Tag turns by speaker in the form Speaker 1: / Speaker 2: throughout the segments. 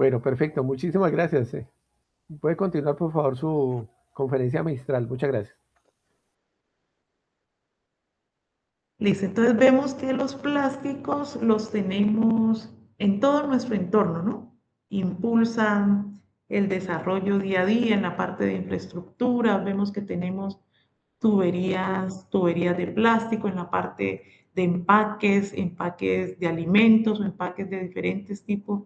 Speaker 1: Bueno, perfecto. Muchísimas gracias. Puede continuar, por favor, su conferencia magistral. Muchas gracias.
Speaker 2: Listo, entonces vemos que los plásticos los tenemos en todo nuestro entorno, ¿no? Impulsan el desarrollo día a día en la parte de infraestructura, vemos que tenemos tuberías de plástico en la parte de empaques de alimentos o empaques de diferentes tipos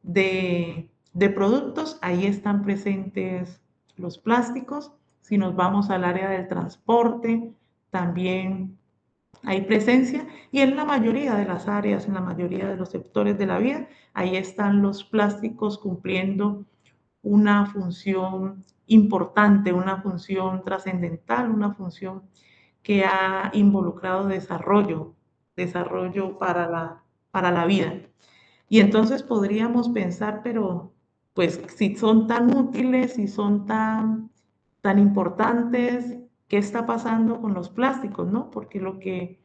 Speaker 2: de productos, ahí están presentes los plásticos. Si nos vamos al área del transporte, también hay presencia y en la mayoría de las áreas, en la mayoría de los sectores de la vida, ahí están los plásticos cumpliendo una función importante, una función trascendental, una función que ha involucrado desarrollo para la vida. Y entonces podríamos pensar, pero pues si son tan útiles, si son tan importantes, ¿qué está pasando con los plásticos, no? Porque lo que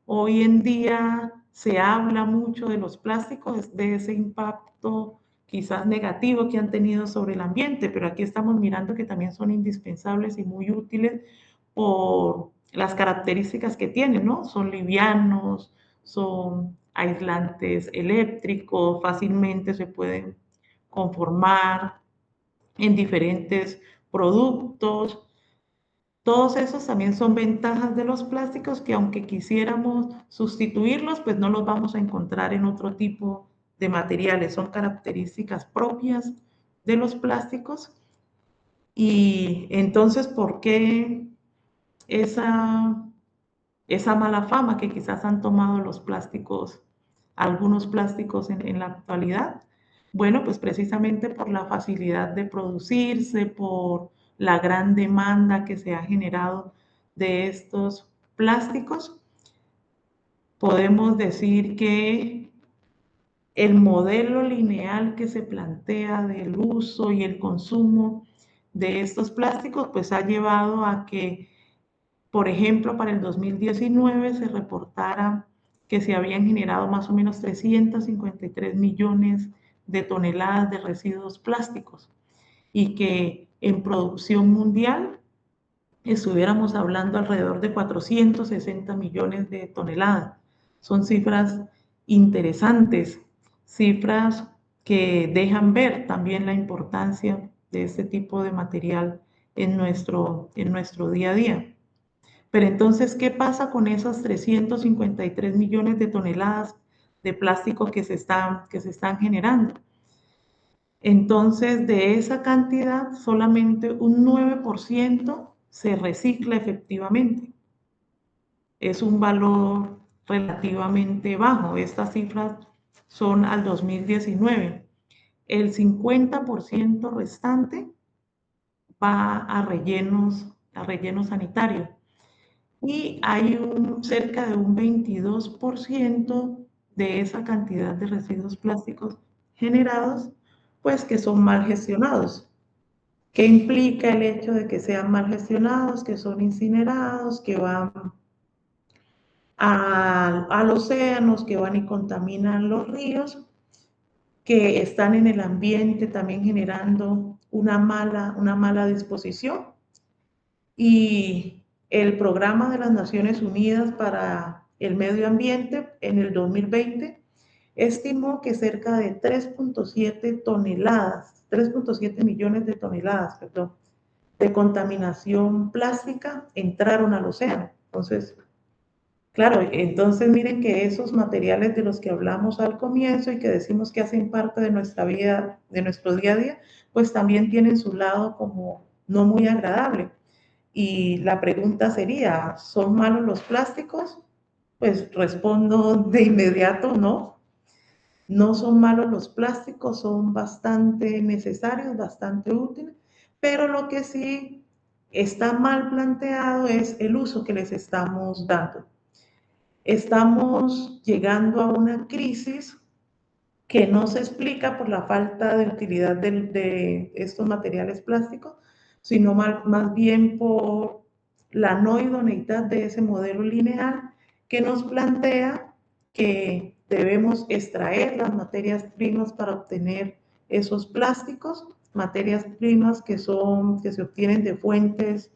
Speaker 2: hoy en día se habla mucho de los plásticos, de ese impacto quizás negativo que han tenido sobre el ambiente, pero aquí estamos mirando que también son indispensables y muy útiles por las características que tienen, ¿no? Son livianos, son aislantes eléctricos, fácilmente se pueden conformar en diferentes productos. Todos esos también son ventajas de los plásticos que aunque quisiéramos sustituirlos, pues no los vamos a encontrar en otro tipo de materiales. Son características propias de los plásticos. Y entonces, ¿por qué esa, esa mala fama que quizás han tomado los plásticos, algunos plásticos en la actualidad? Bueno, pues precisamente por la facilidad de producirse, por la gran demanda que se ha generado de estos plásticos. Podemos decir que el modelo lineal que se plantea del uso y el consumo de estos plásticos, pues ha llevado a que, por ejemplo, para el 2019 se reportara que se habían generado más o menos 353 millones de toneladas de residuos plásticos y que en producción mundial estuviéramos hablando alrededor de 460 millones de toneladas. Son cifras interesantes, cifras que dejan ver también la importancia de este tipo de material en nuestro día a día. Pero entonces, ¿qué pasa con esas 353 millones de toneladas de plástico que se están generando? Entonces, de esa cantidad, solamente un 9% se recicla efectivamente. Es un valor relativamente bajo. Estas cifras son al 2019. El 50% restante va a relleno sanitario. Y hay cerca de un 22% de esa cantidad de residuos plásticos generados, pues que son mal gestionados. ¿Qué implica el hecho de que sean mal gestionados, que son incinerados, que van al océanos, que van y contaminan los ríos, que están en el ambiente también generando una mala disposición? Y el programa de las Naciones Unidas para el Medio Ambiente en el 2020 estimó que cerca de 3.7 millones de toneladas, perdón, de contaminación plástica entraron al océano. Entonces, claro, entonces miren que esos materiales de los que hablamos al comienzo y que decimos que hacen parte de nuestra vida, de nuestro día a día, pues también tienen su lado como no muy agradable. Y la pregunta sería, ¿son malos los plásticos? Pues respondo de inmediato, no. No son malos los plásticos, son bastante necesarios, bastante útiles, pero lo que sí está mal planteado es el uso que les estamos dando. Estamos llegando a una crisis que no se explica por la falta de utilidad de estos materiales plásticos, sino más bien por la no idoneidad de ese modelo lineal que nos plantea que debemos extraer las materias primas para obtener esos plásticos, materias primas que se obtienen de fuentes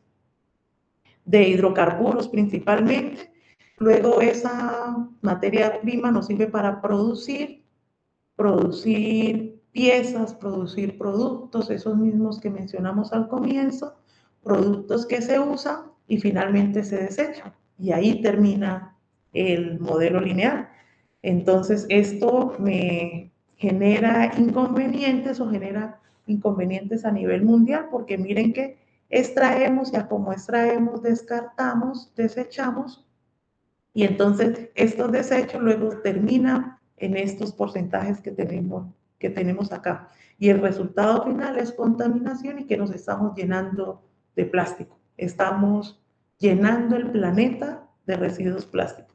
Speaker 2: de hidrocarburos principalmente. Luego esa materia prima nos sirve para producir piezas, producir productos, esos mismos que mencionamos al comienzo, productos que se usan y finalmente se desechan. Y ahí termina el modelo lineal. Entonces, esto me genera inconvenientes o genera inconvenientes a nivel mundial, porque miren que extraemos, ya como extraemos, descartamos, desechamos, y entonces estos desechos luego terminan en estos porcentajes que tenemos acá. Y el resultado final es contaminación y que nos estamos llenando de plástico. Estamos llenando el planeta de residuos plásticos.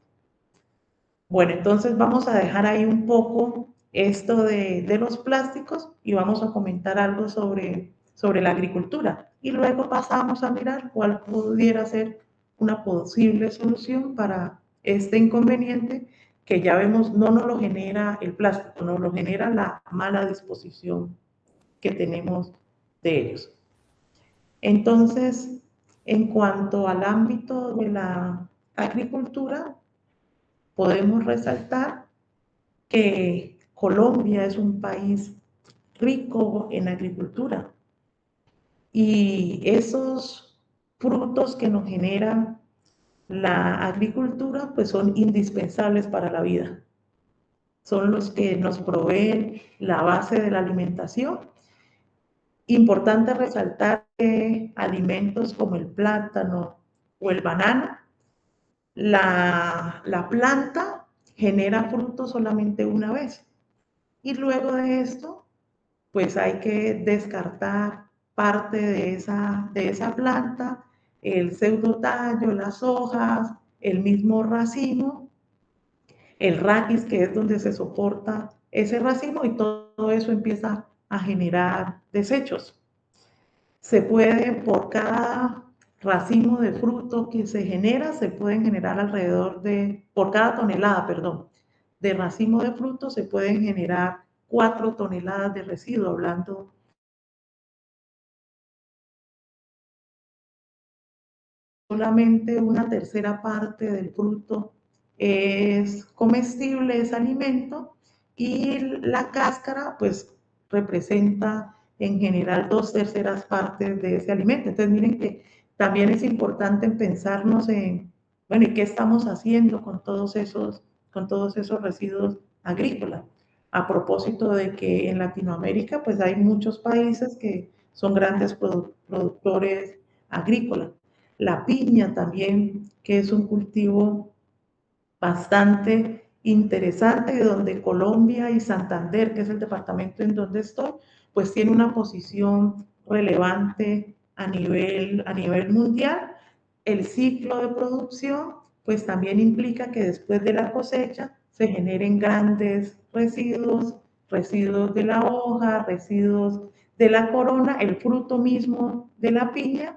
Speaker 2: Bueno, entonces vamos a dejar ahí un poco esto de los plásticos y vamos a comentar algo sobre la agricultura. Y luego pasamos a mirar cuál pudiera ser una posible solución para este inconveniente que ya vemos no nos lo genera el plástico, nos lo genera la mala disposición que tenemos de ellos. Entonces, en cuanto al ámbito de la agricultura, podemos resaltar que Colombia es un país rico en agricultura y esos frutos que nos genera la agricultura pues son indispensables para la vida. Son los que nos proveen la base de la alimentación. Importante resaltar que alimentos como el plátano o el banano, la planta genera frutos solamente una vez. Y luego de esto, pues hay que descartar parte de esa planta, el pseudotallo, las hojas, el mismo racimo, el raquis, que es donde se soporta ese racimo, y todo eso empieza a generar desechos. Se puede, por cada racimo de fruto que se genera, se pueden generar alrededor de, por cada tonelada, perdón, de racimo de fruto, se pueden generar 4 toneladas de residuo, hablando solamente una tercera parte del fruto es comestible, es alimento, y la cáscara pues representa en general 2/3 partes de ese alimento. Entonces miren que también es importante pensarnos en, bueno, ¿y qué estamos haciendo con todos esos residuos agrícolas? A propósito de que en Latinoamérica pues hay muchos países que son grandes productores agrícolas. La piña también, que es un cultivo bastante interesante, donde Colombia y Santander, que es el departamento en donde estoy, pues tiene una posición relevante a nivel mundial. El ciclo de producción, pues también implica que después de la cosecha se generen grandes residuos, residuos de la hoja, residuos de la corona, el fruto mismo de la piña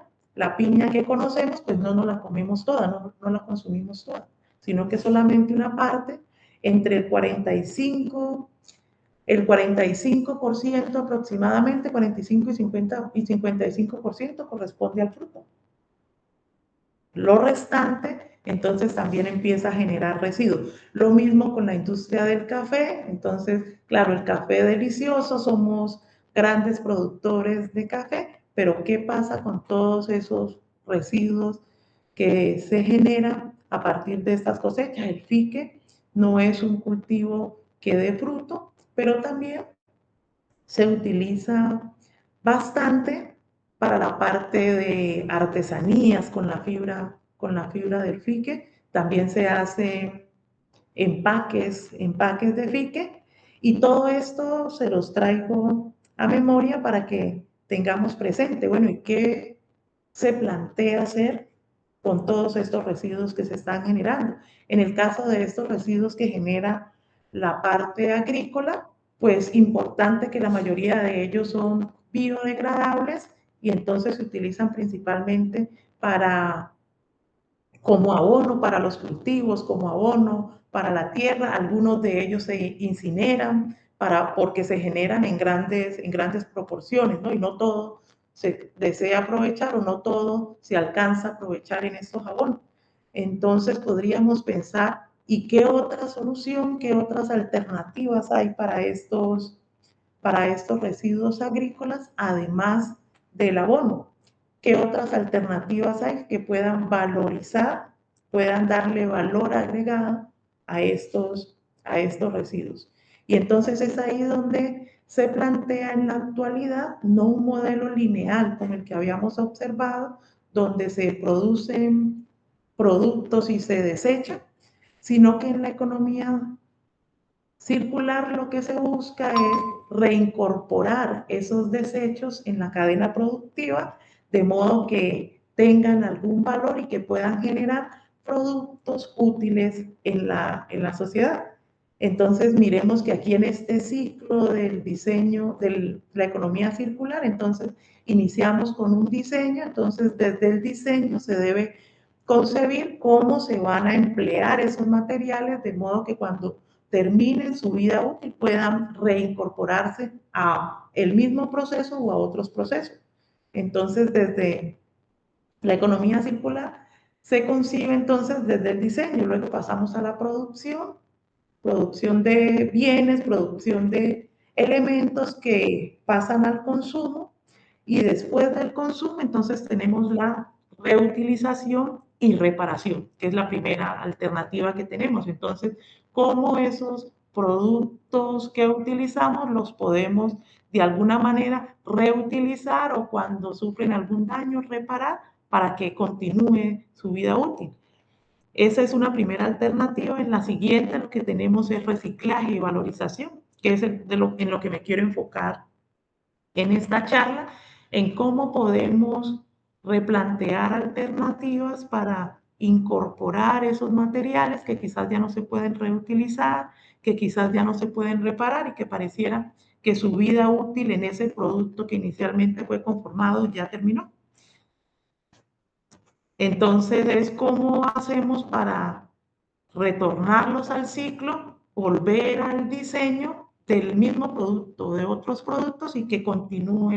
Speaker 2: que conocemos, pues no nos la comemos toda, no la consumimos toda, sino que solamente una parte, entre el 45% aproximadamente, 45 y 50 y 55% corresponde al fruto. Lo restante, entonces también empieza a generar residuos. Lo mismo con la industria del café. Entonces, claro, el café delicioso, somos grandes productores de café, pero ¿qué pasa con todos esos residuos que se generan a partir de estas cosechas? El fique no es un cultivo que dé fruto, pero también se utiliza bastante para la parte de artesanías con la fibra del fique. También se hace empaques de fique, y todo esto se los traigo a memoria para que tengamos presente, bueno, ¿y qué se plantea hacer con todos estos residuos que se están generando? En el caso de estos residuos que genera la parte agrícola, pues importante que la mayoría de ellos son biodegradables, y entonces se utilizan principalmente para, como abono para los cultivos, como abono para la tierra. Algunos de ellos se incineran porque se generan en grandes proporciones, ¿no? Y no todo se desea aprovechar o no todo se alcanza a aprovechar en estos abonos. Entonces podríamos pensar, ¿y qué otra solución, qué otras alternativas hay para estos residuos agrícolas, además del abono? ¿Qué otras alternativas hay que puedan valorizar, puedan darle valor agregado a a estos residuos? Y entonces es ahí donde se plantea en la actualidad no un modelo lineal como el que habíamos observado, donde se producen productos y se desechan, sino que en la economía circular lo que se busca es reincorporar esos desechos en la cadena productiva, de modo que tengan algún valor y que puedan generar productos útiles en la sociedad. Entonces, miremos que aquí en este ciclo del diseño de la economía circular, entonces iniciamos con un diseño, entonces desde el diseño se debe concebir cómo se van a emplear esos materiales, de modo que cuando terminen su vida útil puedan reincorporarse a el mismo proceso o a otros procesos. Entonces, desde la economía circular se concibe entonces desde el diseño, luego pasamos a la producción, producción de bienes, producción de elementos que pasan al consumo y después del consumo entonces tenemos la reutilización y reparación, que es la primera alternativa que tenemos. Entonces, ¿cómo esos productos que utilizamos los podemos de alguna manera reutilizar o cuando sufren algún daño reparar para que continúe su vida útil? Esa es una primera alternativa. En la siguiente lo que tenemos es reciclaje y valorización, que es en lo que me quiero enfocar en esta charla, en cómo podemos replantear alternativas para incorporar esos materiales que quizás ya no se pueden reutilizar, que quizás ya no se pueden reparar y que pareciera que su vida útil en ese producto que inicialmente fue conformado ya terminó. Entonces es cómo hacemos para retornarlos al ciclo, volver al diseño del mismo producto, de otros productos y que continúe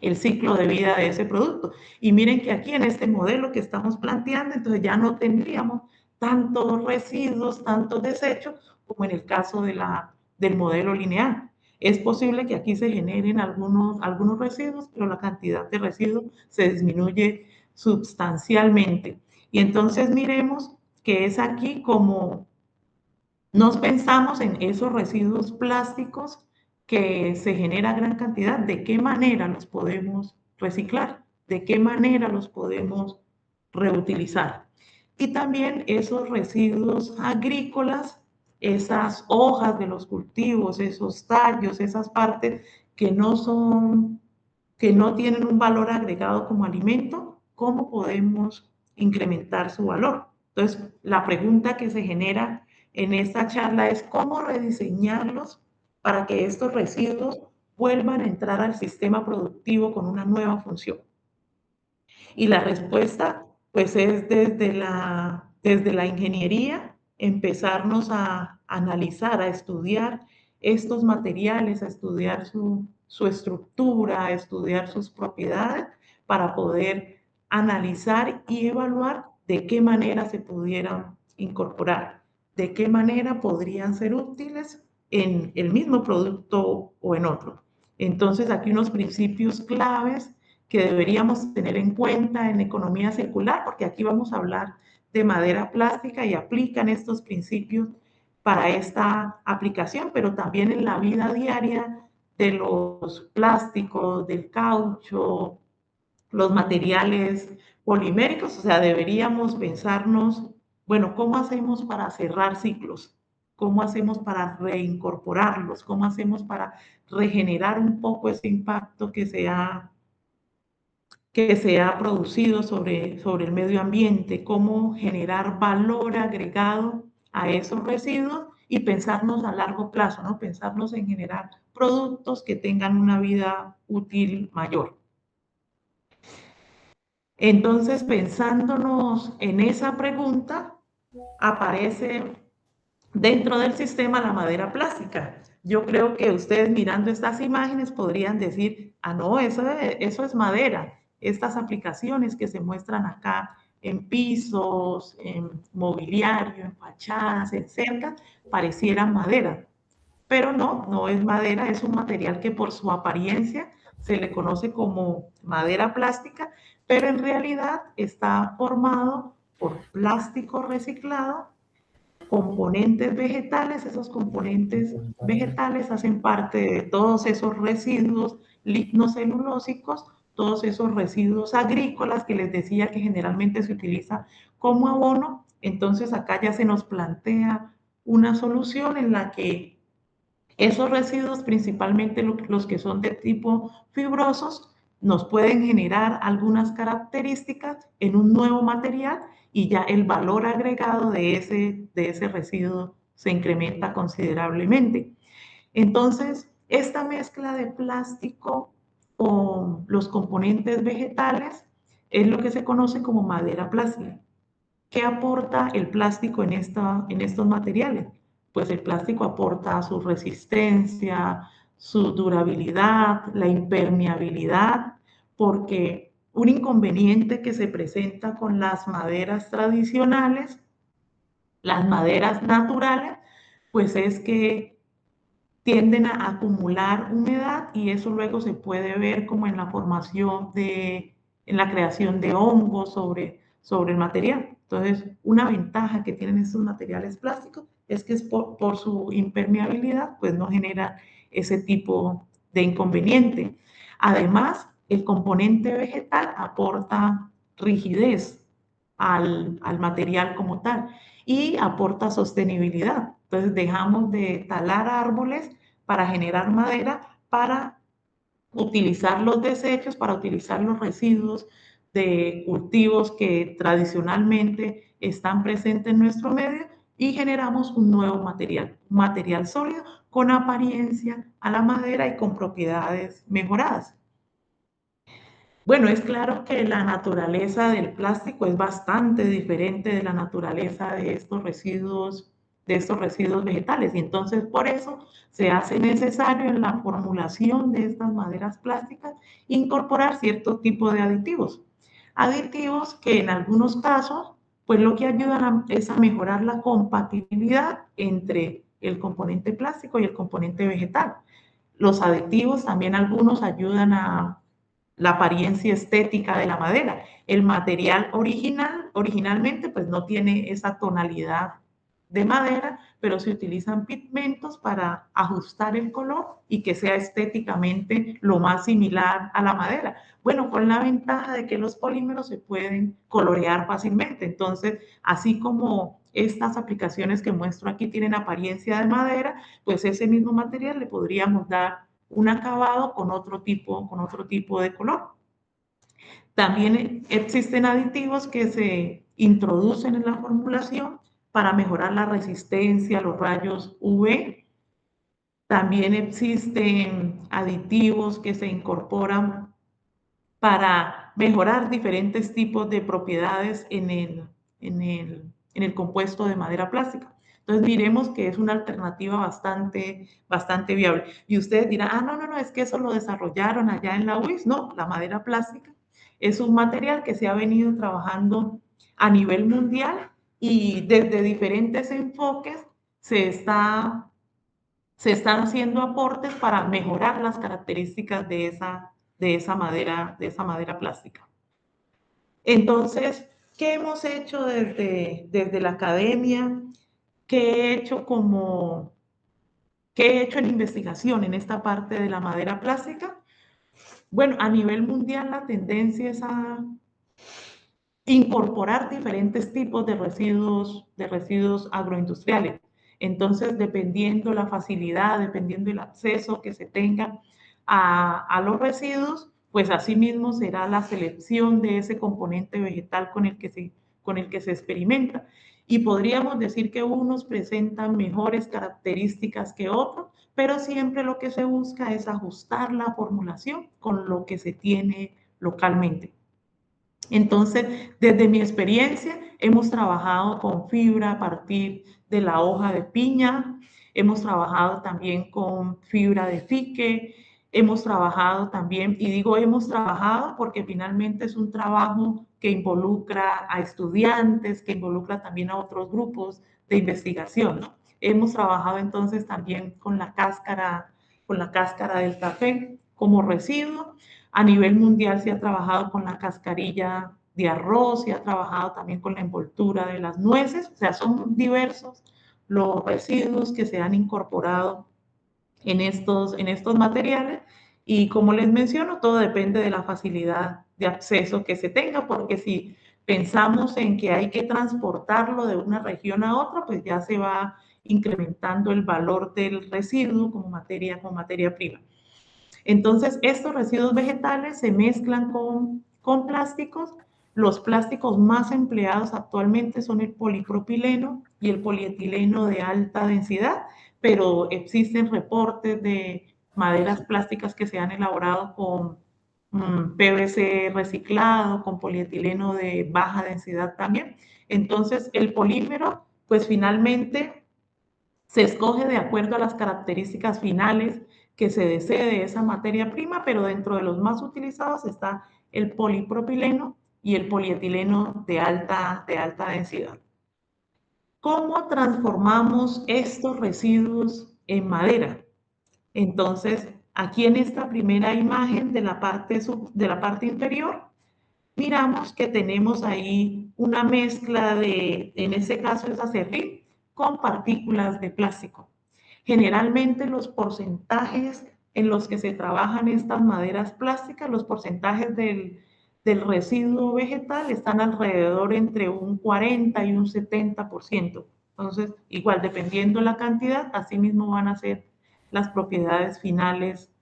Speaker 2: el ciclo de vida de ese producto. Y miren que aquí en este modelo que estamos planteando, entonces ya no tendríamos tantos residuos, tantos desechos, como en el caso del modelo lineal. Es posible que aquí se generen algunos residuos, pero la cantidad de residuos se disminuye sustancialmente. Y entonces miremos que es aquí como nos pensamos en esos residuos plásticos que se genera gran cantidad, de qué manera los podemos reciclar, de qué manera los podemos reutilizar. Y también esos residuos agrícolas, esas hojas de los cultivos, esos tallos, esas partes que no son, que no tienen un valor agregado como alimento, ¿cómo podemos incrementar su valor? Entonces, la pregunta que se genera en esta charla es cómo rediseñarlos para que estos residuos vuelvan a entrar al sistema productivo con una nueva función. Y la respuesta, pues, es desde la ingeniería, empezarnos a analizar, a estudiar estos materiales, a estudiar su estructura, a estudiar sus propiedades, para poder analizar y evaluar de qué manera se pudieran incorporar, de qué manera podrían ser útiles en el mismo producto o en otro. Entonces, aquí unos principios claves que deberíamos tener en cuenta en economía circular, porque aquí vamos a hablar de madera plástica y aplican estos principios para esta aplicación, pero también en la vida diaria de los plásticos, del caucho, los materiales poliméricos, o sea, deberíamos pensarnos, bueno, ¿cómo hacemos para cerrar ciclos? ¿Cómo hacemos para reincorporarlos? ¿Cómo hacemos para regenerar un poco ese impacto que se ha producido sobre el medio ambiente, cómo generar valor agregado a esos residuos y pensarnos a largo plazo, ¿no? Pensarnos en generar productos que tengan una vida útil mayor. Entonces, pensándonos en esa pregunta, aparece dentro del sistema la madera plástica. yo creo que ustedes mirando estas imágenes podrían decir, ah, no, eso es madera. Estas aplicaciones que se muestran acá en pisos, en mobiliario, en fachadas, en cercas, parecieran madera. Pero no, no es madera, es un material que por su apariencia se le conoce como madera plástica, pero en realidad está formado por plástico reciclado, componentes vegetales. Esos componentes vegetales hacen parte de todos esos residuos lignocelulósicos, todos esos residuos agrícolas que les decía que generalmente se utiliza como abono. Entonces acá ya se nos plantea una solución en la que esos residuos, principalmente los que son de tipo fibrosos, nos pueden generar algunas características en un nuevo material y ya el valor agregado de ese residuo se incrementa considerablemente. Entonces, esta mezcla de plástico con los componentes vegetales es lo que se conoce como madera plástica. ¿Qué aporta el plástico en estos materiales? Pues el plástico aporta su resistencia, su durabilidad, la impermeabilidad, porque un inconveniente que se presenta con las maderas tradicionales, las maderas naturales, pues es que tienden a acumular humedad y eso luego se puede ver como en la formación en la creación de hongos sobre el material. Entonces, una ventaja que tienen estos materiales plásticos es que por su impermeabilidad, pues no genera ese tipo de inconveniente. Además, el componente vegetal aporta rigidez al material como tal y aporta sostenibilidad. Entonces dejamos de talar árboles para generar madera, para utilizar los desechos, para utilizar los residuos de cultivos que tradicionalmente están presentes en nuestro medio y generamos un nuevo material, un material sólido con apariencia a la madera y con propiedades mejoradas. Bueno, es claro que la naturaleza del plástico es bastante diferente de la naturaleza de estos residuos vegetales, y entonces por eso se hace necesario en la formulación de estas maderas plásticas incorporar cierto tipo de aditivos. Aditivos que en algunos casos, pues lo que ayudan es a mejorar la compatibilidad entre el componente plástico y el componente vegetal. Los aditivos también algunos ayudan a la apariencia estética de la madera. El material originalmente pues no tiene esa tonalidad de madera, pero se utilizan pigmentos para ajustar el color y que sea estéticamente lo más similar a la madera. Bueno, con la ventaja de que los polímeros se pueden colorear fácilmente. Entonces, así como estas aplicaciones que muestro aquí tienen apariencia de madera, pues ese mismo material le podríamos dar un acabado con otro tipo de color. También existen aditivos que se introducen en la formulación para mejorar la resistencia a los rayos UV. También existen aditivos que se incorporan para mejorar diferentes tipos de propiedades en el compuesto de madera plástica. Entonces miremos que es una alternativa bastante viable. Y ustedes dirán, ah, no, no, no, es que eso lo desarrollaron allá en la UIS. No, la madera plástica es un material que se ha venido trabajando a nivel mundial y desde diferentes enfoques se está se están haciendo aportes para mejorar las características de esa madera plástica. Entonces, ¿qué hemos hecho desde la academia? ¿Qué he hecho qué he hecho en investigación en esta parte de la madera plástica? Bueno, a nivel mundial la tendencia es a incorporar diferentes tipos de residuos agroindustriales. Entonces, dependiendo la facilidad, dependiendo el acceso que se tenga a los residuos, pues asimismo será la selección de ese componente vegetal con el que se experimenta. Y podríamos decir que unos presentan mejores características que otros, pero siempre lo que se busca es ajustar la formulación con lo que se tiene localmente. Entonces, desde mi experiencia, hemos trabajado con fibra a partir de la hoja de piña, hemos trabajado también con fibra de fique, hemos trabajado también, y digo hemos trabajado porque finalmente es un trabajo que involucra a estudiantes, que involucra también a otros grupos de investigación, ¿no? Hemos trabajado entonces también con la cáscara del café como residuo. A nivel mundial se ha trabajado con la cascarilla de arroz, se ha trabajado también con la envoltura de las nueces, o sea, son diversos los residuos que se han incorporado en estos materiales y como les menciono, todo depende de la facilidad de acceso que se tenga, porque si pensamos en que hay que transportarlo de una región a otra, pues ya se va incrementando el valor del residuo como materia prima. Entonces, estos residuos vegetales se mezclan con plásticos. Los plásticos más empleados actualmente son el polipropileno y el polietileno de alta densidad, pero existen reportes de maderas plásticas que se han elaborado con PVC reciclado, con polietileno de baja densidad también. Entonces, el polímero, pues finalmente se escoge de acuerdo a las características finales que se desee de esa materia prima, pero dentro de los más utilizados está el polipropileno y el polietileno de alta densidad. ¿Cómo transformamos estos residuos en madera? Entonces, aquí en esta primera imagen de la parte inferior, miramos que tenemos ahí una mezcla de, en este caso es acerrín, con partículas de plástico. Generalmente los porcentajes en los que se trabajan estas maderas plásticas, los porcentajes del residuo vegetal están alrededor entre un 40 y un 70%. Entonces, igual, dependiendo la cantidad, así mismo van a ser las propiedades finales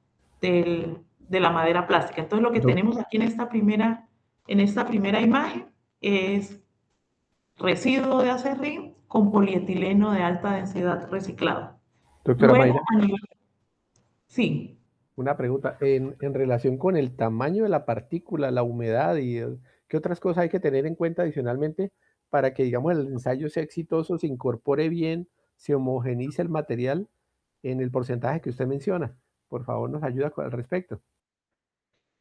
Speaker 2: de la madera plástica. Entonces, lo que
Speaker 1: Doc-
Speaker 2: tenemos aquí en esta primera imagen es residuo de acerrín con polietileno de alta densidad reciclado.
Speaker 1: Doctora
Speaker 2: Luego,
Speaker 1: Mayra,
Speaker 2: a nivel, sí,
Speaker 1: una pregunta. En relación con el tamaño de la partícula, la humedad y qué otras cosas hay que tener en cuenta adicionalmente para que, digamos, el ensayo sea exitoso, se incorpore bien, se homogenice el material en el porcentaje que usted menciona. Por favor, nos ayuda al respecto.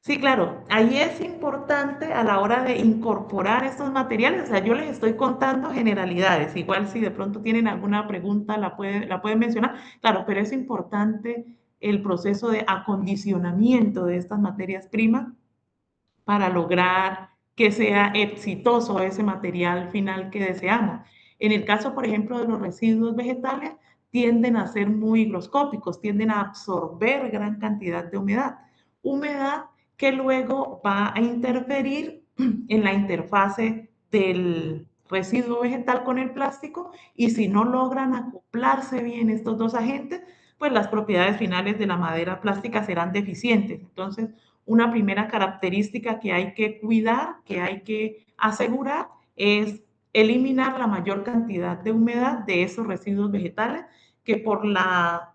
Speaker 2: sí, claro, ahí es importante a la hora de incorporar estos materiales, o sea, yo les estoy contando generalidades, igual si de pronto tienen alguna pregunta la pueden mencionar, claro, pero es importante el proceso de acondicionamiento de estas materias primas para lograr que sea exitoso ese material final que deseamos. En el caso, por ejemplo, de los residuos vegetales, tienden a ser muy higroscópicos, tienden a absorber gran cantidad de humedad. Humedad que luego va a interferir en la interfase del residuo vegetal con el plástico y si no logran acoplarse bien estos dos agentes, pues las propiedades finales de la madera plástica serán deficientes. Entonces, una primera característica que hay que cuidar, que hay que asegurar, es eliminar la mayor cantidad de humedad de esos residuos vegetales que por la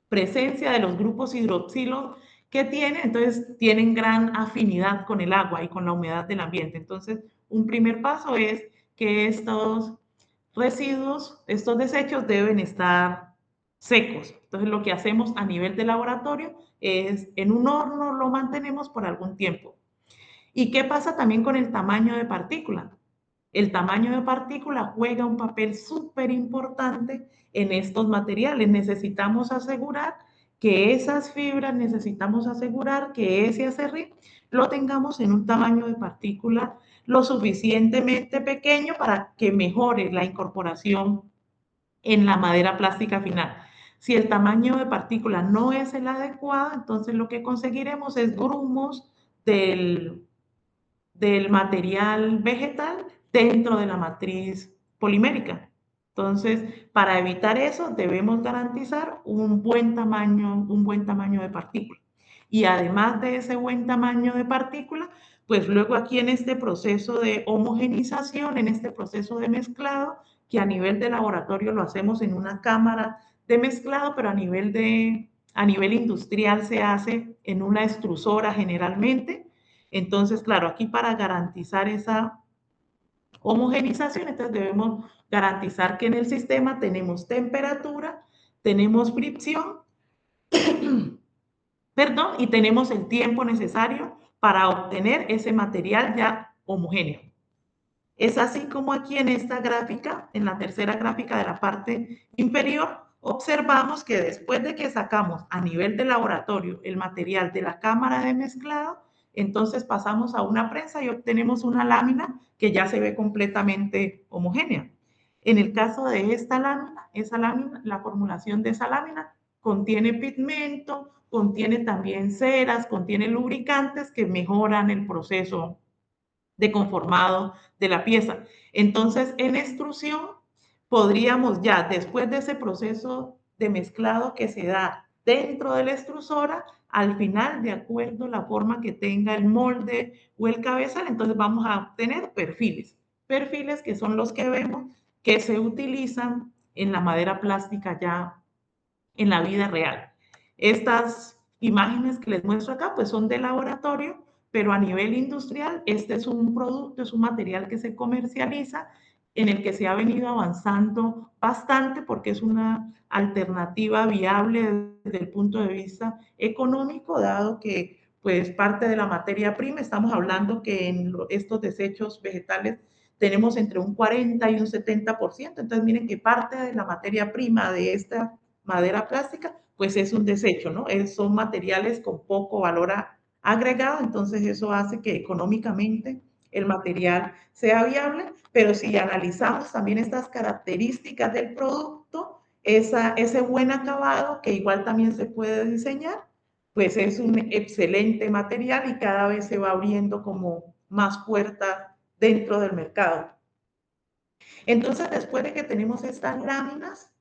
Speaker 2: presencia de los grupos hidroxilos que tienen, entonces tienen gran afinidad con el agua y con la humedad del ambiente. Entonces, un primer paso es que estos residuos, estos desechos deben estar secos. Entonces, lo que hacemos a nivel de laboratorio es en un horno lo mantenemos por algún tiempo. ¿Y qué pasa también con el tamaño de partícula? El tamaño de partícula juega un papel súper importante en estos materiales. Necesitamos asegurar que esas fibras, necesitamos asegurar que ese acerrín lo tengamos en un tamaño de partícula lo suficientemente pequeño para que mejore la incorporación en la madera plástica final. Si el tamaño de partícula no es el adecuado, entonces lo que conseguiremos es grumos del, del material vegetal dentro de la matriz polimérica. Entonces, para evitar eso, debemos garantizar un buen tamaño de partícula. Y además de ese buen tamaño de partícula, pues luego aquí en este proceso de homogenización, en este proceso de mezclado, que a nivel de laboratorio lo hacemos en una cámara de mezclado, pero a nivel industrial se hace en una extrusora generalmente. Entonces, claro, aquí para garantizar esa homogenización, entonces debemos garantizar que en el sistema tenemos temperatura tenemos fricción, perdón, y tenemos el tiempo necesario para obtener ese material ya homogéneo. Es así como aquí en esta gráfica, en la tercera gráfica de la parte inferior, observamos que después de que sacamos a nivel de laboratorio el material de la cámara de mezclado, entonces pasamos a una prensa y obtenemos una lámina que ya se ve completamente homogénea. En el caso de esa lámina, la formulación de esa lámina contiene pigmento, contiene también ceras, contiene lubricantes que mejoran el proceso de conformado de la pieza. Entonces, en extrusión, podríamos ya, después de ese proceso de mezclado que se da dentro de la extrusora, al final, de acuerdo a la forma que tenga el molde o el cabezal, entonces vamos a obtener perfiles. Perfiles que son los que vemos que se utilizan en la madera plástica ya en la vida real. Estas imágenes que les muestro acá, pues son de laboratorio, pero a nivel industrial, este es un producto, es un material que se comercializa, en el que se ha venido avanzando bastante porque es una alternativa viable desde el punto de vista económico, dado que pues parte de la materia prima, estamos hablando que en estos desechos vegetales tenemos entre un 40 y un 70%, entonces miren que parte de la materia prima de esta madera plástica, pues es un desecho, ¿no? Son materiales con poco valor agregado, entonces eso hace que económicamente el material sea viable, pero si analizamos también estas características del producto, ese buen acabado, que igual también se puede diseñar, pues es un excelente material y cada vez se va abriendo como más puertas dentro del mercado. Entonces, después de que tenemos estas láminas,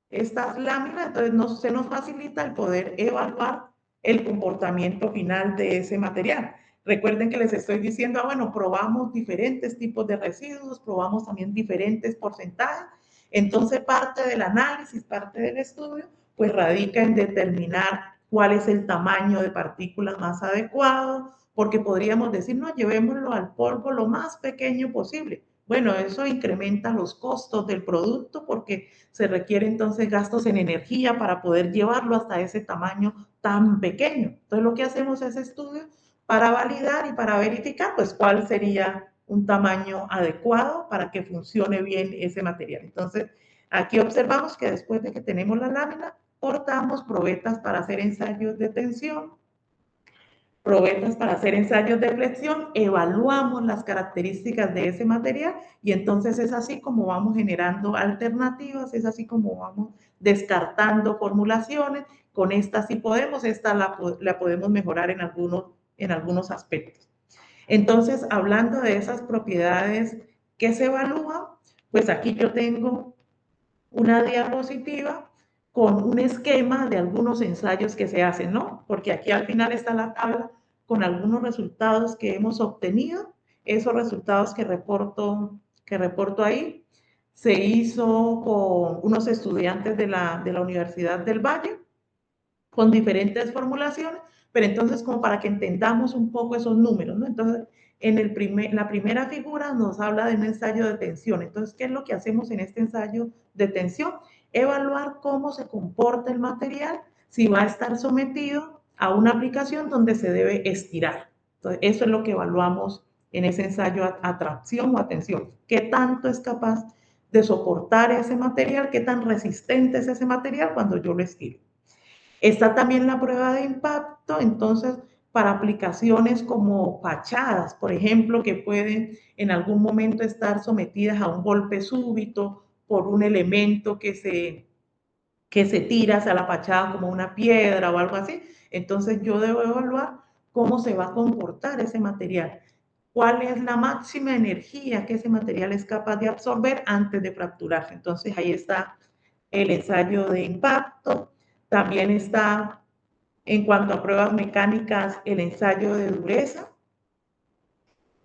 Speaker 2: entonces se nos facilita el poder evaluar el comportamiento final de ese material. Recuerden que les estoy diciendo, bueno, probamos diferentes tipos de residuos, probamos también diferentes porcentajes. Entonces, parte del análisis, parte del estudio, pues radica en determinar cuál es el tamaño de partículas más adecuado, porque podríamos decir, no, llevémoslo al polvo lo más pequeño posible. Bueno, eso incrementa los costos del producto porque se requiere entonces gastos en energía para poder llevarlo hasta ese tamaño tan pequeño. Entonces lo que hacemos es estudios para validar y para verificar pues cuál sería un tamaño adecuado para que funcione bien ese material. Entonces aquí observamos que después de que tenemos la lámina, cortamos probetas para hacer ensayos de tensión, probetas para hacer ensayos de flexión, evaluamos las características de ese material y entonces es así como vamos generando alternativas, es así como vamos descartando formulaciones. Con esta sí podemos, esta la podemos mejorar en algunos aspectos. Entonces, hablando de esas propiedades que se evalúan, pues aquí yo tengo una diapositiva con un esquema de algunos ensayos que se hacen, ¿no? Porque aquí al final está la tabla con algunos resultados que hemos obtenido. Esos resultados que reporto ahí se hizo con unos estudiantes de la Universidad del Valle con diferentes formulaciones, pero entonces como para que entendamos un poco esos números, ¿no? Entonces, la primera figura nos habla de un ensayo de tensión. Entonces, ¿qué es lo que hacemos en este ensayo de tensión? Evaluar cómo se comporta el material, si va a estar sometido a una aplicación donde se debe estirar. Entonces, eso es lo que evaluamos en ese ensayo a tracción o a tensión. ¿Qué tanto es capaz de soportar ese material? ¿Qué tan resistente es ese material cuando yo lo estiro? Está también la prueba de impacto, entonces, para aplicaciones como fachadas, por ejemplo, que pueden en algún momento estar sometidas a un golpe súbito por un elemento que se tira hacia la fachada como una piedra o algo así. Entonces, yo debo evaluar cómo se va a comportar ese material. ¿Cuál es la máxima energía que ese material es capaz de absorber antes de fracturarse? Entonces, ahí está el ensayo de impacto. También está, en cuanto a pruebas mecánicas, el ensayo de dureza.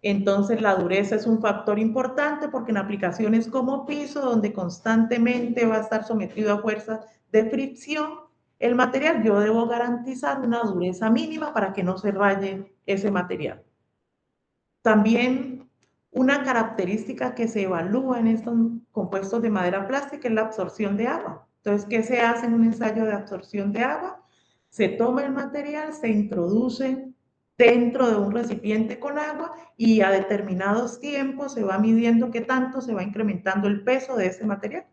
Speaker 2: Entonces, la dureza es un factor importante porque en aplicaciones como piso, donde constantemente va a estar sometido a fuerzas de fricción, el material, yo debo garantizar una dureza mínima para que no se raye ese material. También una característica que se evalúa en estos compuestos de madera plástica es la absorción de agua. Entonces, ¿qué se hace en un ensayo de absorción de agua? Se toma el material, se introduce dentro de un recipiente con agua y a determinados tiempos se va midiendo qué tanto se va incrementando el peso de ese material.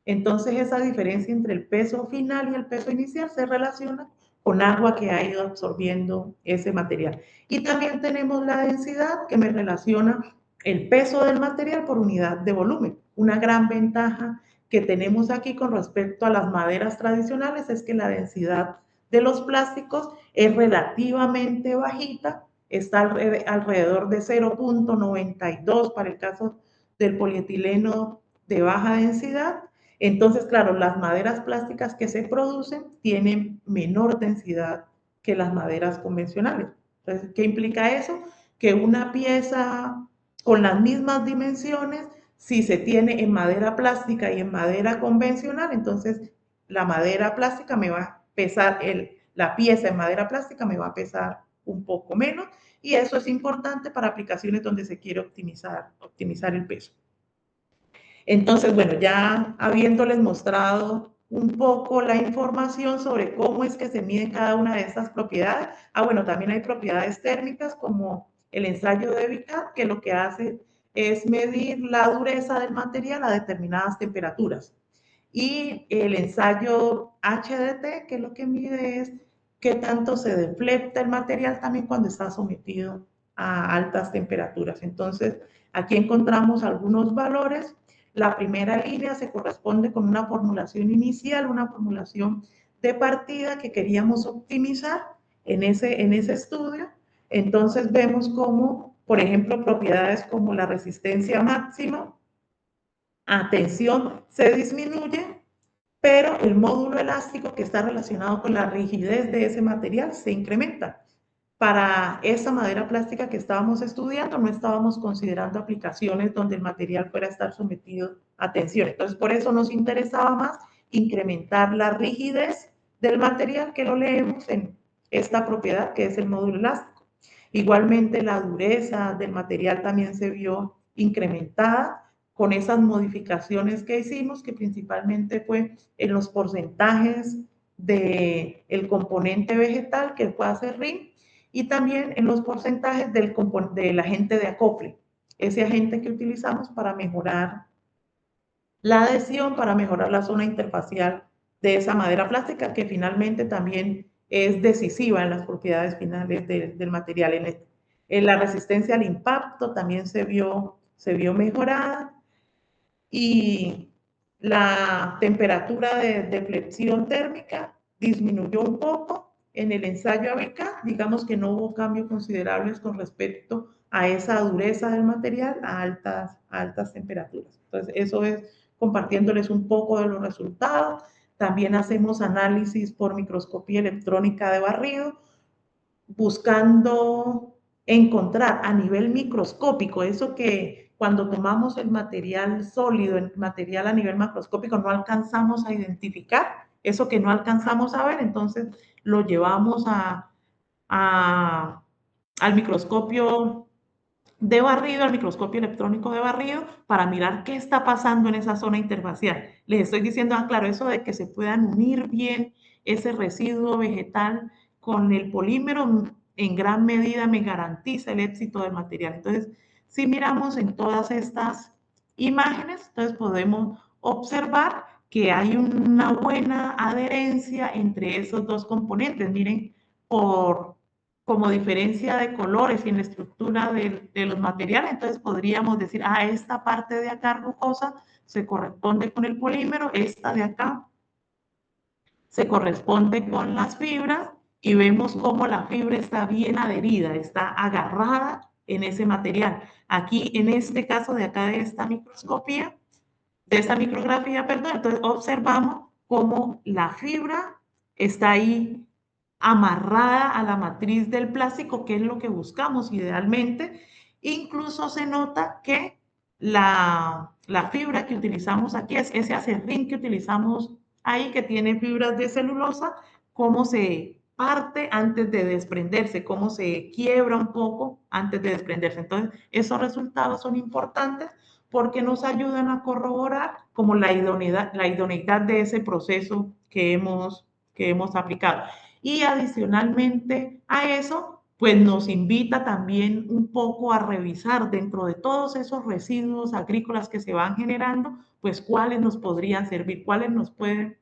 Speaker 2: Entonces, esa diferencia entre el peso final y el peso inicial se relaciona con agua que ha ido absorbiendo ese material. Y también tenemos la densidad que me relaciona el peso del material por unidad de volumen. Una gran ventaja que tenemos aquí con respecto a las maderas tradicionales es que la densidad de los plásticos es relativamente bajita, está alrededor de 0,92 para el caso del polietileno de baja densidad. Entonces, claro, las maderas plásticas que se producen tienen menor densidad que las maderas convencionales. Entonces, ¿qué implica eso? Que una pieza con las mismas dimensiones, si se tiene en madera plástica y en madera convencional, entonces la madera plástica me va a pesar, la pieza en madera plástica me va a pesar un poco menos, y eso es importante para aplicaciones donde se quiere optimizar el peso. Entonces, bueno, ya habiéndoles mostrado un poco la información sobre cómo es que se mide cada una de estas propiedades. Bueno, también hay propiedades térmicas como el ensayo de Vicat, que lo que hace es medir la dureza del material a determinadas temperaturas. Y el ensayo HDT, que lo que mide es qué tanto se deflecta el material también cuando está sometido a altas temperaturas. Entonces, aquí encontramos algunos valores. La primera línea se corresponde con una formulación inicial, una formulación de partida que queríamos optimizar en ese estudio. Entonces vemos cómo, por ejemplo, propiedades como la resistencia máxima a tensión se disminuye, pero el módulo elástico que está relacionado con la rigidez de ese material se incrementa. Para esa madera plástica que estábamos estudiando, no estábamos considerando aplicaciones donde el material fuera a estar sometido a tensión. Entonces, por eso nos interesaba más incrementar la rigidez del material, que lo leemos en esta propiedad que es el módulo elástico. Igualmente, la dureza del material también se vio incrementada con esas modificaciones que hicimos, que principalmente fue en los porcentajes del componente vegetal, que fue acerrín, y también en los porcentajes del agente de acople, ese agente que utilizamos para mejorar la adhesión, para mejorar la zona interfacial de esa madera plástica, que finalmente también es decisiva en las propiedades finales del material. En la resistencia al impacto también se vio mejorada, y la temperatura de deflexión térmica disminuyó un poco. En el ensayo ABK, digamos que no hubo cambios considerables con respecto a esa dureza del material a altas temperaturas. Entonces, eso es compartiéndoles un poco de los resultados. También hacemos análisis por microscopía electrónica de barrido, buscando encontrar a nivel microscópico eso que cuando tomamos el material sólido, el material a nivel macroscópico, no alcanzamos a identificar, eso que no alcanzamos a ver, entonces lo llevamos al microscopio de barrido, al microscopio electrónico de barrido, para mirar qué está pasando en esa zona interfacial. Les estoy diciendo, claro, eso de que se puedan unir bien ese residuo vegetal con el polímero en gran medida me garantiza el éxito del material. Entonces, si miramos en todas estas imágenes, entonces podemos observar que hay una buena adherencia entre esos dos componentes. Miren, como diferencia de colores y en la estructura de los materiales, entonces podríamos decir, esta parte de acá rugosa se corresponde con el polímero, esta de acá se corresponde con las fibras, y vemos cómo la fibra está bien adherida, está agarrada en ese material. Aquí, en este caso de acá de esta microscopía, de esta micrografía, perdón, entonces observamos cómo la fibra está ahí amarrada a la matriz del plástico, que es lo que buscamos idealmente. Incluso se nota que la fibra que utilizamos aquí es ese acerrín que utilizamos ahí, que tiene fibras de celulosa, cómo se parte antes de desprenderse, cómo se quiebra un poco antes de desprenderse. Entonces, esos resultados son importantes porque nos ayudan a corroborar como la idoneidad de ese proceso que hemos aplicado. Y adicionalmente a eso, pues nos invita también un poco a revisar dentro de todos esos residuos agrícolas que se van generando, pues cuáles nos podrían servir, cuáles nos pueden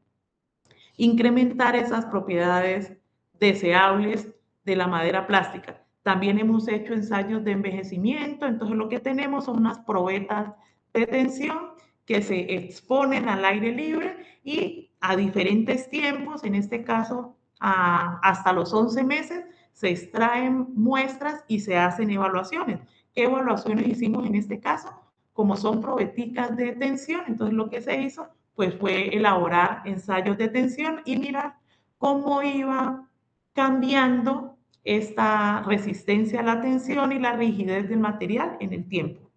Speaker 2: incrementar esas propiedades deseables de la madera plástica. También hemos hecho ensayos de envejecimiento, entonces lo que tenemos son unas probetas de tensión que se exponen al aire libre y a diferentes tiempos, en este caso hasta los 11 meses, se extraen muestras y se hacen evaluaciones. ¿Qué evaluaciones hicimos en este caso? Como son probeticas de tensión, entonces lo que se hizo pues fue elaborar ensayos de tensión y mirar cómo iba cambiando esta resistencia a la tensión y la rigidez del material en el tiempo.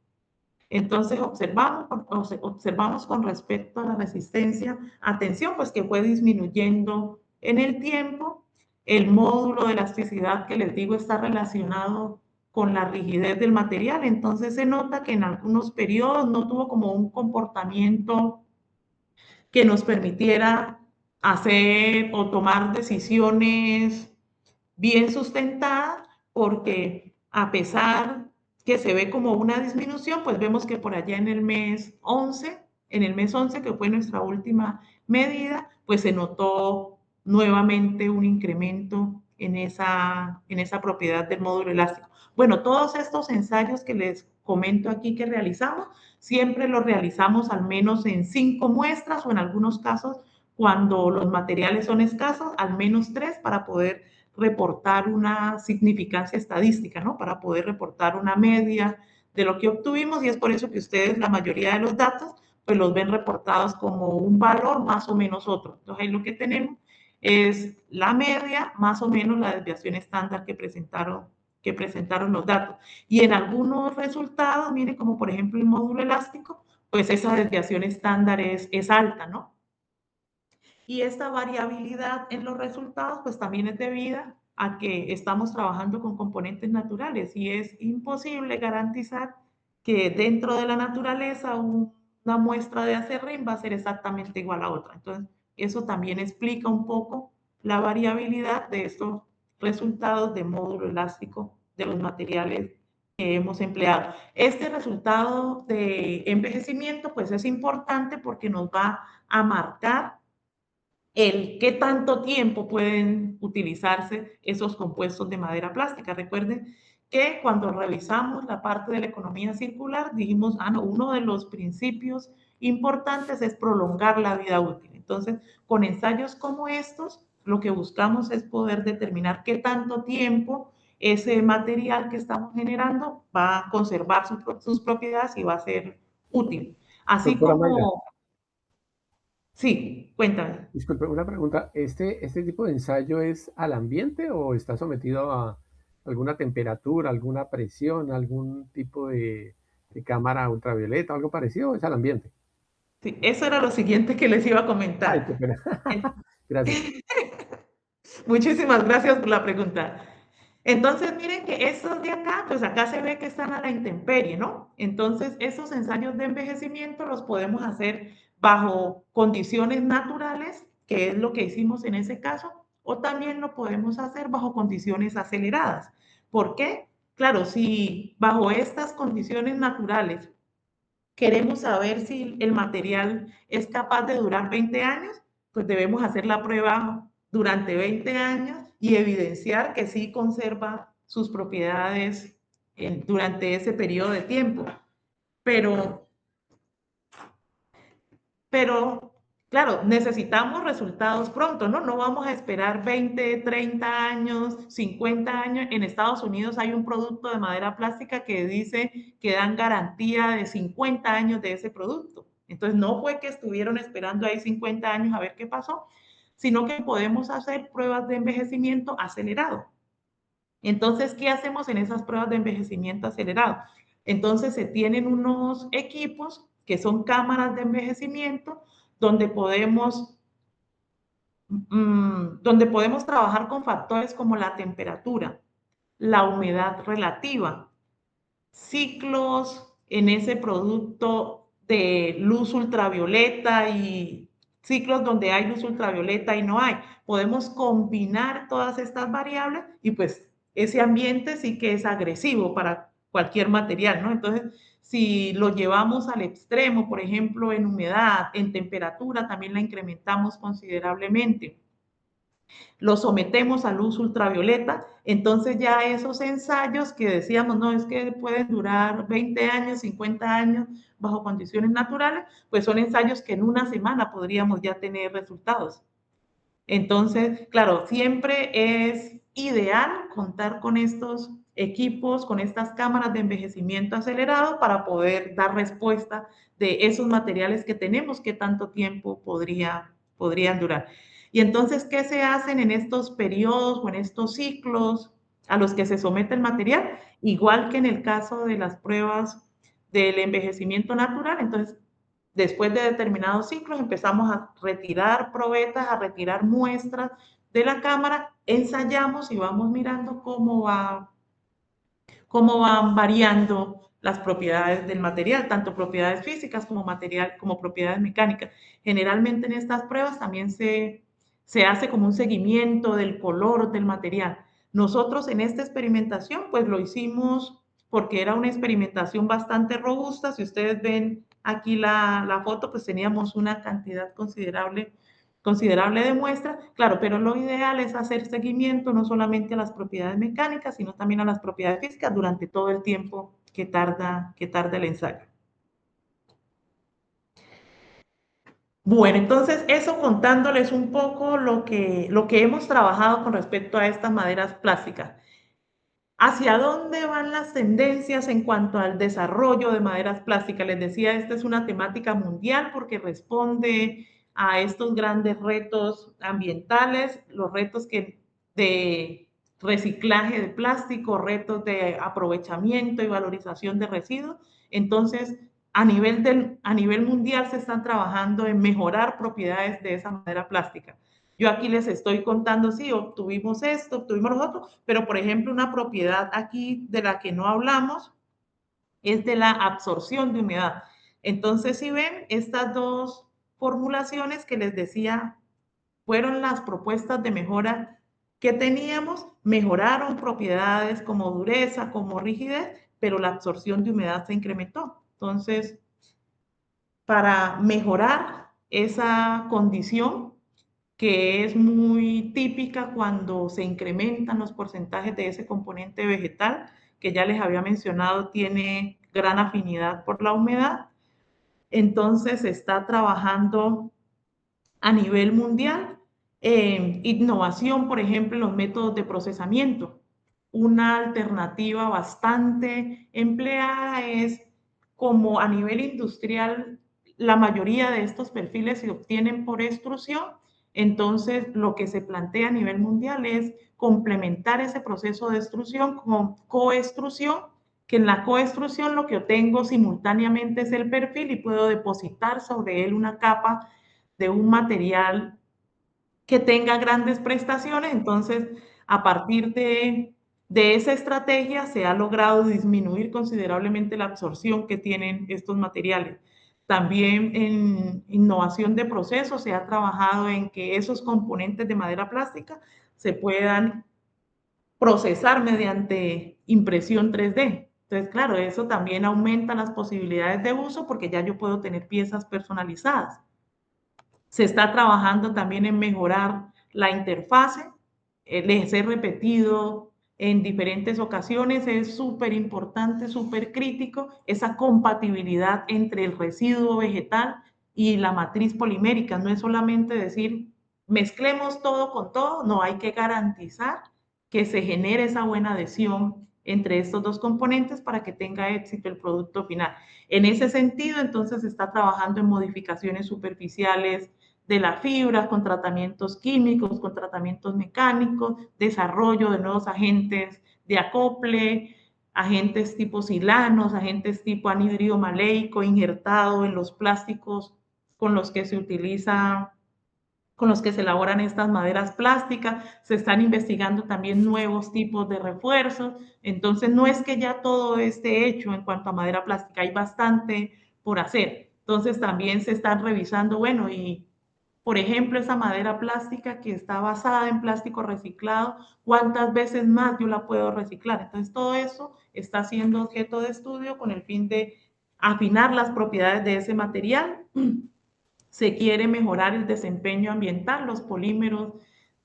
Speaker 2: Entonces observamos con respecto a la resistencia a tensión, pues que fue disminuyendo en el tiempo. El módulo de elasticidad que les digo está relacionado con la rigidez del material, entonces se nota que en algunos periodos no tuvo como un comportamiento que nos permitiera hacer o tomar decisiones bien sustentadas, porque a pesar que se ve como una disminución, pues vemos que por allá en el mes 11 que fue nuestra última medida, pues se notó nuevamente un incremento en esa propiedad del módulo elástico. Bueno, todos estos ensayos que les comento aquí que realizamos, siempre los realizamos al menos en 5 muestras o en algunos casos, cuando los materiales son escasos, al menos 3 para poder reportar una significancia estadística, ¿no? Para poder reportar una media de lo que obtuvimos y es por eso que ustedes la mayoría de los datos pues los ven reportados como un valor más o menos otro. Entonces ahí lo que tenemos es la media más o menos la desviación estándar que presentaron los datos. Y en algunos resultados, miren, como por ejemplo el módulo elástico, pues esa desviación estándar es alta, ¿no? Y esta variabilidad en los resultados, pues también es debida a que estamos trabajando con componentes naturales y es imposible garantizar que dentro de la naturaleza una muestra de acerrín va a ser exactamente igual a otra. Entonces, eso también explica un poco la variabilidad de estos resultados de módulo elástico de los materiales que hemos empleado. Este resultado de envejecimiento, pues es importante porque nos va a marcar el qué tanto tiempo pueden utilizarse esos compuestos de madera plástica. Recuerden que cuando revisamos la parte de la economía circular, dijimos, no, uno de los principios importantes es prolongar la vida útil. Entonces, con ensayos como estos, lo que buscamos es poder determinar qué tanto tiempo ese material que estamos generando va a conservar sus propiedades y va a ser útil. Así
Speaker 1: Doctora Mayra,
Speaker 2: como, sí, cuéntame.
Speaker 1: disculpe, una pregunta. ¿Este tipo de ensayo es al ambiente o está sometido a alguna temperatura, alguna presión, algún tipo de cámara ultravioleta, algo parecido, o es al ambiente?
Speaker 2: Sí, eso era lo siguiente que les iba a
Speaker 1: Ay, qué
Speaker 2: comentar.
Speaker 1: pena. Gracias.
Speaker 2: Muchísimas gracias por la pregunta. Entonces, miren que estos de acá, pues acá se ve que están a la intemperie, ¿no? Entonces, esos ensayos de envejecimiento los podemos hacer bajo condiciones naturales, que es lo que hicimos en ese caso, o también lo podemos hacer bajo condiciones aceleradas. ¿Por qué? Claro, si bajo estas condiciones naturales queremos saber si el material es capaz de durar 20 años, pues debemos hacer la prueba durante 20 años y evidenciar que sí conserva sus propiedades durante ese periodo de tiempo. Pero pero, claro, necesitamos resultados pronto, ¿no? No vamos a esperar 20, 30 años, 50 años. En Estados Unidos hay un producto de madera plástica que dice que dan garantía de 50 años de ese producto. Entonces, no fue que estuvieron esperando ahí 50 años a ver qué pasó, sino que podemos hacer pruebas de envejecimiento acelerado. Entonces, ¿qué hacemos en esas pruebas de envejecimiento acelerado? Entonces, se tienen unos equipos que son cámaras de envejecimiento donde podemos trabajar con factores como la temperatura, la humedad relativa, ciclos en ese producto de luz ultravioleta y ciclos donde hay luz ultravioleta y no hay. Podemos combinar todas estas variables y pues ese ambiente sí que es agresivo para cualquier material, ¿no? Entonces, si lo llevamos al extremo, por ejemplo, en humedad, en temperatura, también la incrementamos considerablemente. Lo sometemos a luz ultravioleta, entonces ya esos ensayos que decíamos, no, es que pueden durar 20 años, 50 años bajo condiciones naturales, pues son ensayos que en una semana podríamos ya tener resultados. Entonces, claro, siempre es ideal contar con estos equipos, con estas cámaras de envejecimiento acelerado para poder dar respuesta de esos materiales que tenemos, que tanto tiempo podrían durar. Y entonces, ¿qué se hacen en estos periodos o en estos ciclos a los que se somete el material? Igual que en el caso de las pruebas del envejecimiento natural, entonces después de determinados ciclos empezamos a retirar probetas, a retirar muestras de la cámara, ensayamos y vamos mirando cómo van variando las propiedades del material, tanto propiedades físicas como material, como propiedades mecánicas. Generalmente en estas pruebas también se hace como un seguimiento del color del material. Nosotros en esta experimentación pues lo hicimos porque era una experimentación bastante robusta. Si ustedes ven aquí la foto, pues teníamos una cantidad considerable de muestras, claro, pero lo ideal es hacer seguimiento no solamente a las propiedades mecánicas, sino también a las propiedades físicas durante todo el tiempo que tarda el ensayo. Bueno, entonces eso contándoles un poco lo que hemos trabajado con respecto a estas maderas plásticas. ¿Hacia dónde van las tendencias en cuanto al desarrollo de maderas plásticas? Les decía, esta es una temática mundial porque responde a estos grandes retos ambientales, los retos de reciclaje de plástico, retos de aprovechamiento y valorización de residuos. Entonces, a nivel mundial se están trabajando en mejorar propiedades de esa madera plástica. Yo aquí les estoy contando, sí, obtuvimos esto, obtuvimos lo otro, pero por ejemplo, una propiedad aquí de la que no hablamos es de la absorción de humedad. Entonces, si ven, estas dos formulaciones que les decía fueron las propuestas de mejora que teníamos, mejoraron propiedades como dureza, como rigidez, pero la absorción de humedad se incrementó. Entonces, para mejorar esa condición, que es muy típica cuando se incrementan los porcentajes de ese componente vegetal, que ya les había mencionado, tiene gran afinidad por la humedad. Entonces se está trabajando a nivel mundial innovación, por ejemplo, en los métodos de procesamiento. Una alternativa bastante empleada es como a nivel industrial la mayoría de estos perfiles se obtienen por extrusión, entonces lo que se plantea a nivel mundial es complementar ese proceso de extrusión con coextrusión, que en la coextrusión lo que obtengo simultáneamente es el perfil y puedo depositar sobre él una capa de un material que tenga grandes prestaciones. Entonces, a partir de esa estrategia se ha logrado disminuir considerablemente la absorción que tienen estos materiales. También en innovación de procesos se ha trabajado en que esos componentes de madera plástica se puedan procesar mediante impresión 3D. Entonces, claro, eso también aumenta las posibilidades de uso porque ya yo puedo tener piezas personalizadas. Se está trabajando también en mejorar la interfase. Les he repetido en diferentes ocasiones, es súper importante, súper crítico esa compatibilidad entre el residuo vegetal y la matriz polimérica. No es solamente decir, mezclemos todo con todo, no, hay que garantizar que se genere esa buena adhesión entre estos dos componentes para que tenga éxito el producto final. En ese sentido, entonces, se está trabajando en modificaciones superficiales de la fibra, con tratamientos químicos, con tratamientos mecánicos, desarrollo de nuevos agentes de acople, agentes tipo silanos, agentes tipo anhídrido maleico injertado en los plásticos con los que se utiliza con los que se elaboran estas maderas plásticas, se están investigando también nuevos tipos de refuerzos, entonces no es que ya todo esté hecho en cuanto a madera plástica, hay bastante por hacer, entonces también se están revisando, bueno, y por ejemplo, esa madera plástica que está basada en plástico reciclado, ¿cuántas veces más yo la puedo reciclar? Entonces, todo eso está siendo objeto de estudio con el fin de afinar las propiedades de ese material. Se quiere mejorar el desempeño ambiental, los polímeros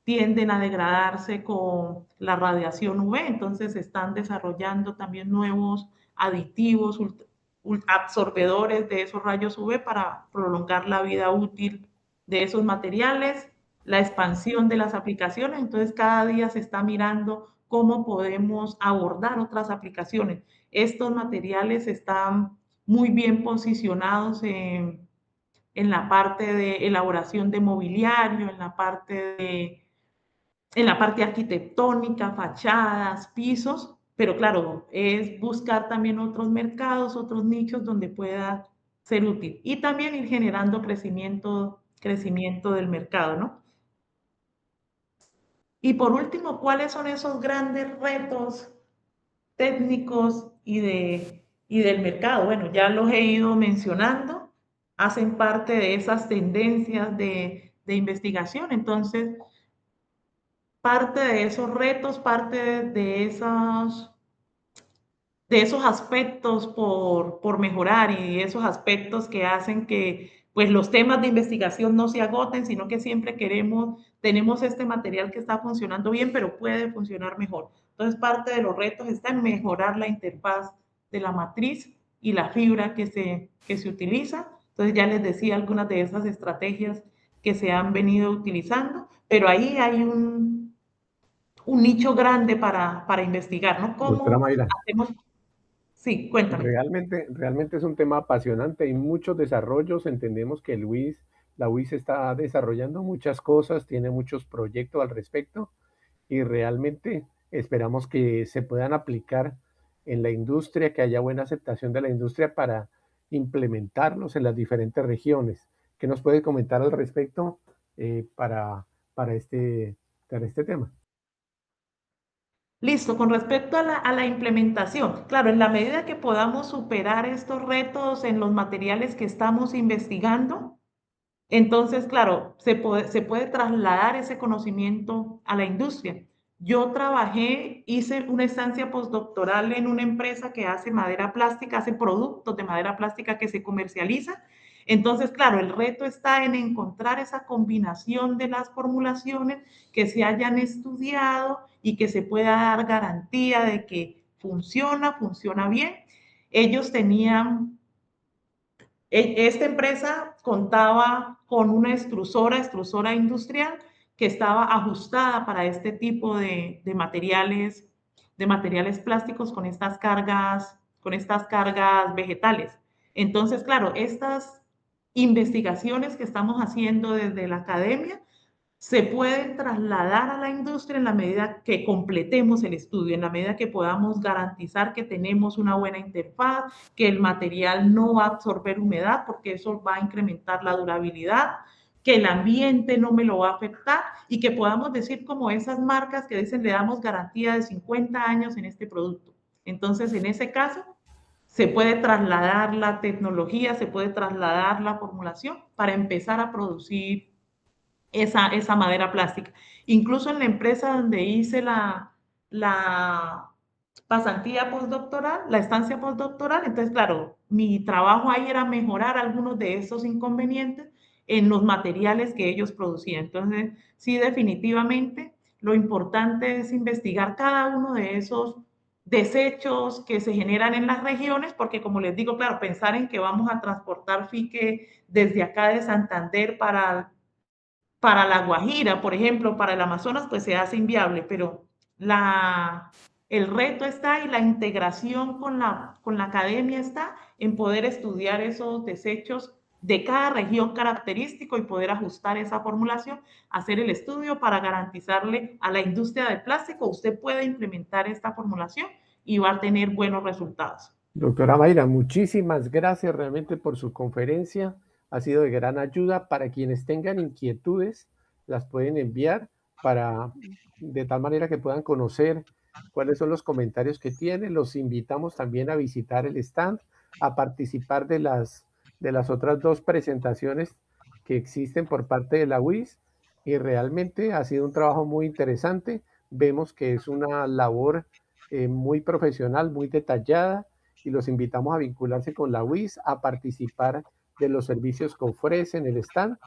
Speaker 2: tienden a degradarse con la radiación UV, entonces se están desarrollando también nuevos aditivos absorbedores de esos rayos UV para prolongar la vida útil de esos materiales, la expansión de las aplicaciones, entonces cada día se está mirando cómo podemos abordar otras aplicaciones. Estos materiales están muy bien posicionados en la parte de elaboración de mobiliario, en la parte arquitectónica, fachadas, pisos, pero claro, es buscar también otros mercados, otros nichos donde pueda ser útil y también ir generando crecimiento del mercado, ¿no? Y por último, ¿cuáles son esos grandes retos técnicos y del mercado? Bueno, ya los he ido mencionando, hacen parte de esas tendencias de investigación, entonces parte de esos retos, parte de esos aspectos por mejorar y esos aspectos que hacen que pues los temas de investigación no se agoten, sino que siempre tenemos este material que está funcionando bien, pero puede funcionar mejor. Entonces, parte de los retos está en mejorar la interfaz de la matriz y la fibra que se utiliza. Entonces, ya les decía algunas de esas estrategias que se han venido utilizando, pero ahí hay un nicho grande para investigar, ¿no?
Speaker 1: Doctora
Speaker 2: ¿Cómo
Speaker 1: Mayra,
Speaker 2: hacemos? Sí, cuéntame.
Speaker 1: realmente es un tema apasionante. Hay muchos desarrollos. Entendemos que la UIS está desarrollando muchas cosas, tiene muchos proyectos al respecto y realmente esperamos que se puedan aplicar en la industria, que haya buena aceptación de la industria para implementarlos en las diferentes regiones. ¿Qué nos puede comentar al respecto eh, para, para este tema?
Speaker 2: Listo, con respecto a la implementación, claro, en la medida que podamos superar estos retos en los materiales que estamos investigando, entonces, claro, se puede trasladar ese conocimiento a la industria. Yo hice una estancia postdoctoral en una empresa que hace madera plástica, hace productos de madera plástica que se comercializan. Entonces, claro, el reto está en encontrar esa combinación de las formulaciones que se hayan estudiado y que se pueda dar garantía de que funciona bien. Ellos tenían Esta empresa contaba con una extrusora industrial que estaba ajustada para este tipo de materiales plásticos con estas cargas vegetales. Entonces, claro, estas investigaciones que estamos haciendo desde la academia se pueden trasladar a la industria en la medida que completemos el estudio, en la medida que podamos garantizar que tenemos una buena interfaz, que el material no va a absorber humedad, porque eso va a incrementar la durabilidad, que el ambiente no me lo va a afectar y que podamos decir como esas marcas que dicen le damos garantía de 50 años en este producto. Entonces, en ese caso, se puede trasladar la tecnología, se puede trasladar la formulación para empezar a producir esa madera plástica. Incluso en la empresa donde hice la pasantía postdoctoral, la estancia postdoctoral, entonces, claro, mi trabajo ahí era mejorar algunos de esos inconvenientes en los materiales que ellos producían. Entonces, sí, definitivamente, lo importante es investigar cada uno de esos desechos que se generan en las regiones, porque como les digo, claro, pensar en que vamos a transportar fique desde acá de Santander para la Guajira, por ejemplo, para el Amazonas, pues se hace inviable, pero el reto está y la integración con la academia está en poder estudiar esos desechos de cada región característico y poder ajustar esa formulación, hacer el estudio para garantizarle a la industria del plástico, usted puede implementar esta formulación y va a tener buenos resultados.
Speaker 1: Doctora Mayra, muchísimas gracias realmente por su conferencia. Ha sido de gran ayuda para quienes tengan inquietudes. las pueden enviar para, de tal manera que puedan conocer cuáles son los comentarios que tienen. Los invitamos también a visitar el stand, a participar de las otras dos presentaciones que existen por parte de la UIS, y realmente ha sido un trabajo muy interesante. Vemos que es una labor muy profesional, muy detallada, y los invitamos a vincularse con la UIS, a participar de los servicios que ofrecen el stand,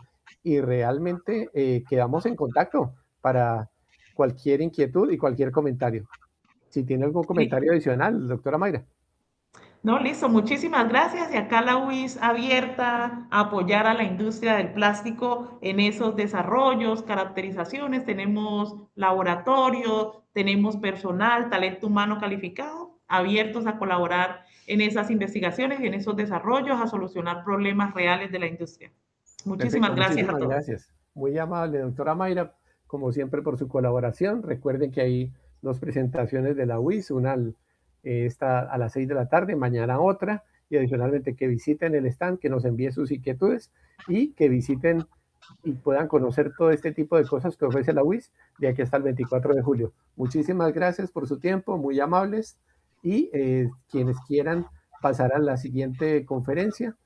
Speaker 1: y realmente quedamos en contacto para cualquier inquietud y cualquier comentario. Si tiene algún
Speaker 2: Li-
Speaker 1: comentario adicional, doctora Mayra.
Speaker 2: No, listo, muchísimas gracias. Y acá la UIS abierta a apoyar a la industria del plástico en esos desarrollos, caracterizaciones. Tenemos laboratorio, tenemos personal, talento humano calificado, abiertos a colaborar en esas investigaciones, en esos desarrollos, a solucionar problemas reales de la industria.
Speaker 1: Perfecto,
Speaker 2: Muchísimas gracias a
Speaker 1: muchísimas
Speaker 2: todos.
Speaker 1: gracias. Muy amable, doctora Mayra, como siempre por su colaboración. Recuerden que hay dos presentaciones de la UIS, una está a las 6 de la tarde, mañana otra, y adicionalmente que visiten el stand, que nos envíen sus inquietudes y que visiten y puedan conocer todo este tipo de cosas que ofrece la UIS de aquí hasta el 24 de julio. Muchísimas gracias por su tiempo, muy amables, y quienes quieran pasar a la siguiente conferencia,